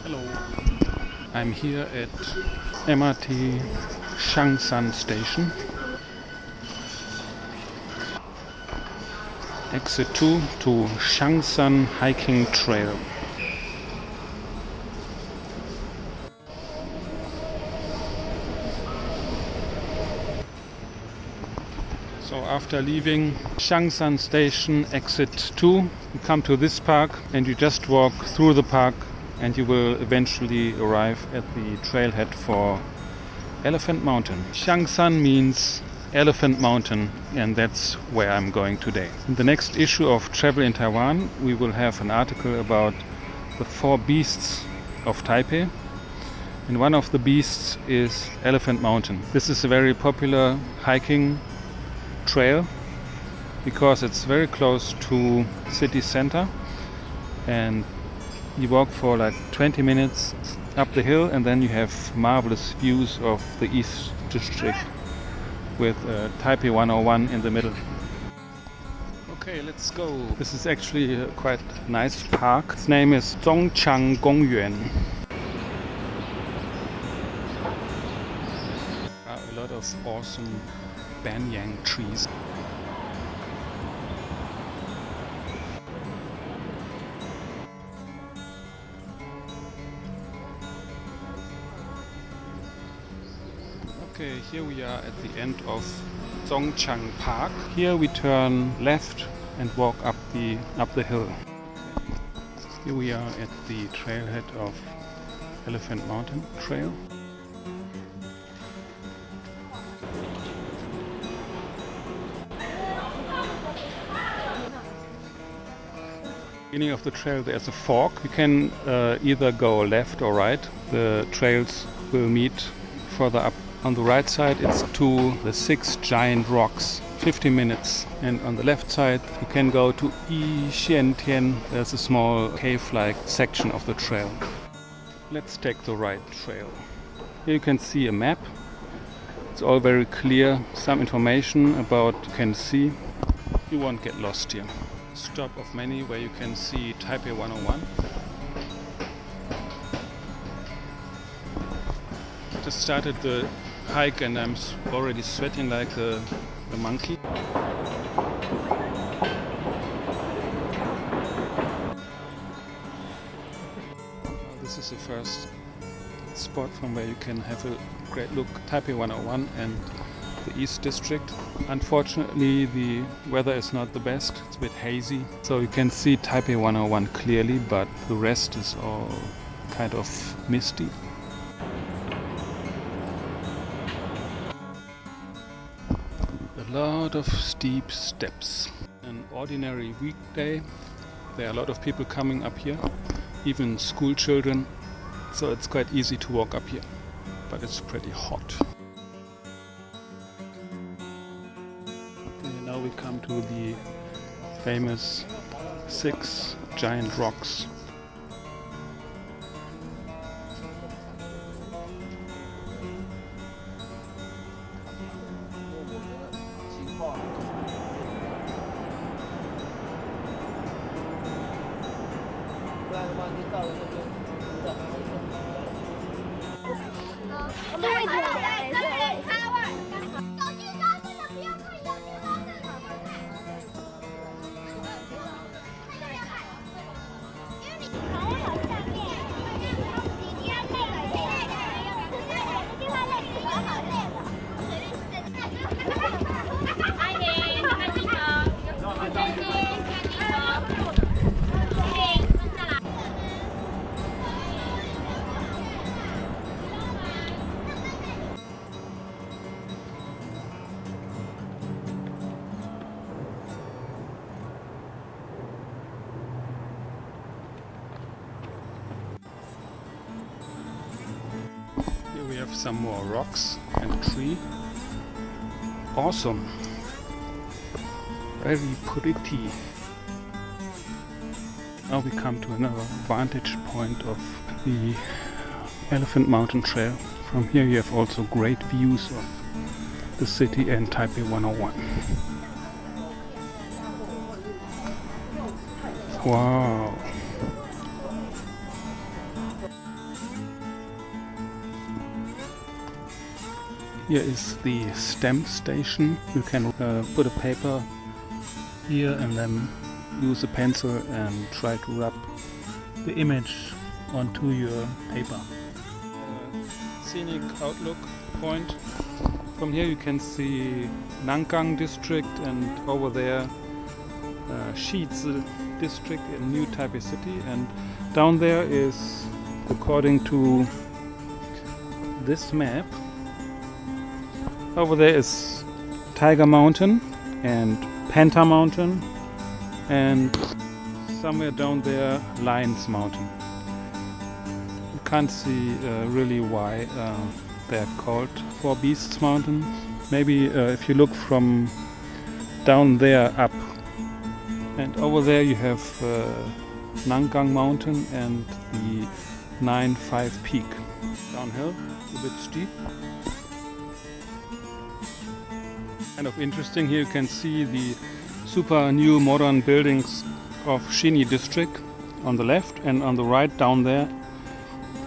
Hello. I'm here at MRT XIANGSHAN station. Exit 2 to XIANGSHAN hiking trail. So after leaving XIANGSHAN station, exit 2, you come to this park and you just walk through the park and you will eventually arrive at the trailhead for Elephant Mountain. XIANGSHAN means Elephant Mountain, and that's where I'm going today. In the next issue of Travel in Taiwan, we will have an article about the 4 beasts of Taipei. And one of the beasts is Elephant Mountain. This is a very popular hiking trail because it's very close to city center, and you walk for like 20 minutes up the hill and then you have marvelous views of the East District with Taipei 101 in the middle. Okay, let's go. This is actually a quite nice park. Its name is Zhongqiang Gongyuan. A lot of awesome banyan trees. Okay, here we are at the end of Zhongqiang Park. Here we turn left and walk up the hill. Here we are at the trailhead of Elephant Mountain Trail. Beginning of the trail there's a fork. You can either go left or right. The trails will meet further up. On the right side it's to the 6 giant rocks, 50 minutes. And on the left side you can go to Yixiantian. There's a small cave-like section of the trail. Let's take the right trail. Here you can see a map. It's all very clear. Some information about you can see. You won't get lost here. Stop of many where you can see Taipei 101. Just started the hike and I'm already sweating like a monkey. This is the first spot from where you can have a great look. Taipei 101 and the East District. Unfortunately the weather is not the best, it's a bit hazy. So you can see Taipei 101 clearly, but the rest is all kind of misty. A lot of steep steps. An ordinary weekday, there are a lot of people coming up here, even school children, so it's quite easy to walk up here, but it's pretty hot. Okay, now we come to the famous 6 giant rocks. We have some more rocks and a tree. Awesome. Very pretty. Now we come to another vantage point of the Elephant Mountain Trail. From here you have also great views of the city and Taipei 101. Wow. Here is the stamp station. You can put a paper here and then use a pencil and try to rub the image onto your paper. Scenic outlook point. From here you can see Nangang district, and over there Shizi district in New Taipei City, and down there is, according to this map, over there is Tiger Mountain and Panther Mountain, and somewhere down there Lion's Mountain. You can't see really why they're called Four Beasts Mountain. Maybe if you look from down there up, and over there you have Nangang Mountain and the 9-5 peak. Downhill, a bit steep. Kind of interesting, here you can see the super new modern buildings of Scenic district on the left, and on the right down there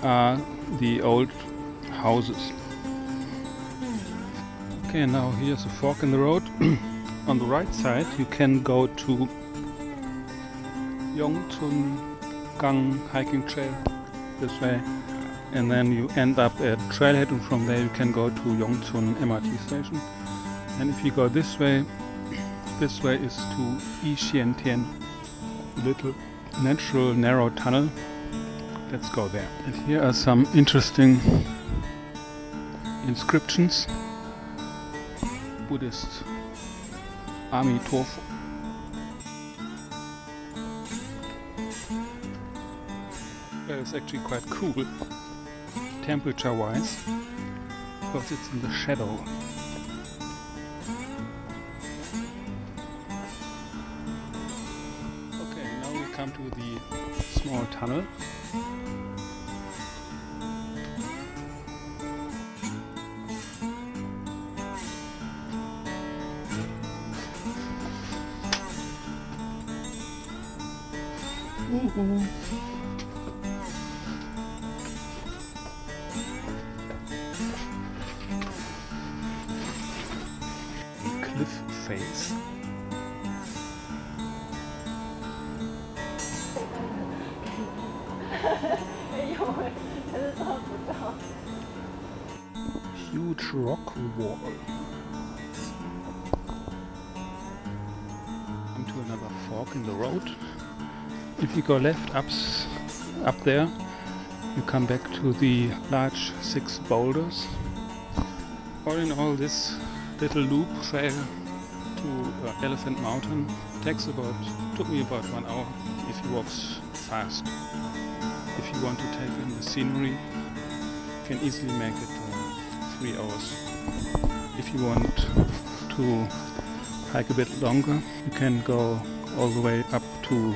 are the old houses. Okay, now here's a fork in the road. On the right side you can go to Gang hiking trail this way, and then you end up at Trailhead, and from there you can go to Yongchun MRT station. And if you go this way is to Yixiantian, little natural narrow tunnel. Let's go there. And here are some interesting inscriptions. Buddhist Ami Tofu. Well, it's actually quite cool, temperature wise, because it's in the shadow. Okay, now we come to the small tunnel. Cliff face. Huge rock wall. Come to another fork in the road. If you go left up there, you come back to the large 6 boulders. All in all, this little loop trail to Elephant Mountain took me about 1 hour if you walk fast. If you want to take in the scenery, you can easily make it 3 hours. If you want to hike a bit longer, you can go all the way up to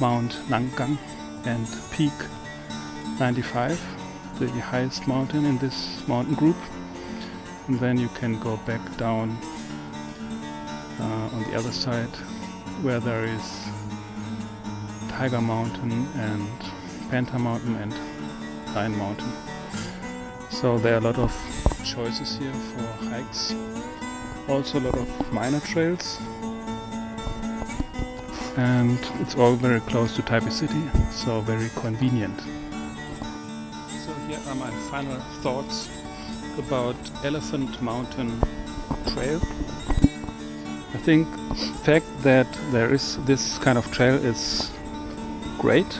Mount Nangang and Peak 95, the highest mountain in this mountain group, and then you can go back down on the other side where there is Tiger Mountain and Panther Mountain and Lion Mountain. So there are a lot of choices here for hikes, also a lot of minor trails. And it's all very close to Taipei City, so very convenient. So here are my final thoughts about Elephant Mountain Trail. I think the fact that there is this kind of trail is great.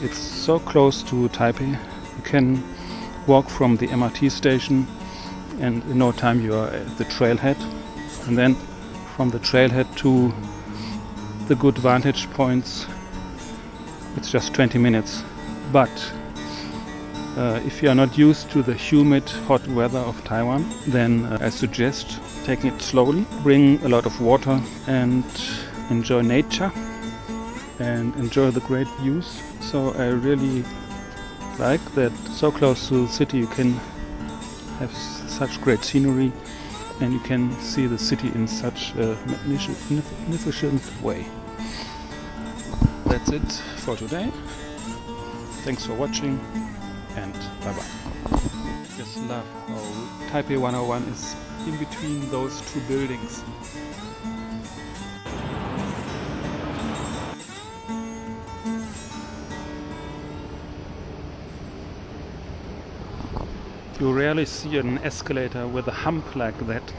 It's so close to Taipei. You can walk from the MRT station and in no time you are at the trailhead, and then from the trailhead to the good vantage points it's just 20 minutes. But if you are not used to the humid hot weather of Taiwan, then I suggest taking it slowly, bring a lot of water and enjoy nature and enjoy the great views. So I really like that so close to the city you can have such great scenery and you can see the city in such a magnificent way. That's it for today. Thanks for watching and bye bye. Just love how Taipei 101 is in between those two buildings. You rarely see an escalator with a hump like that.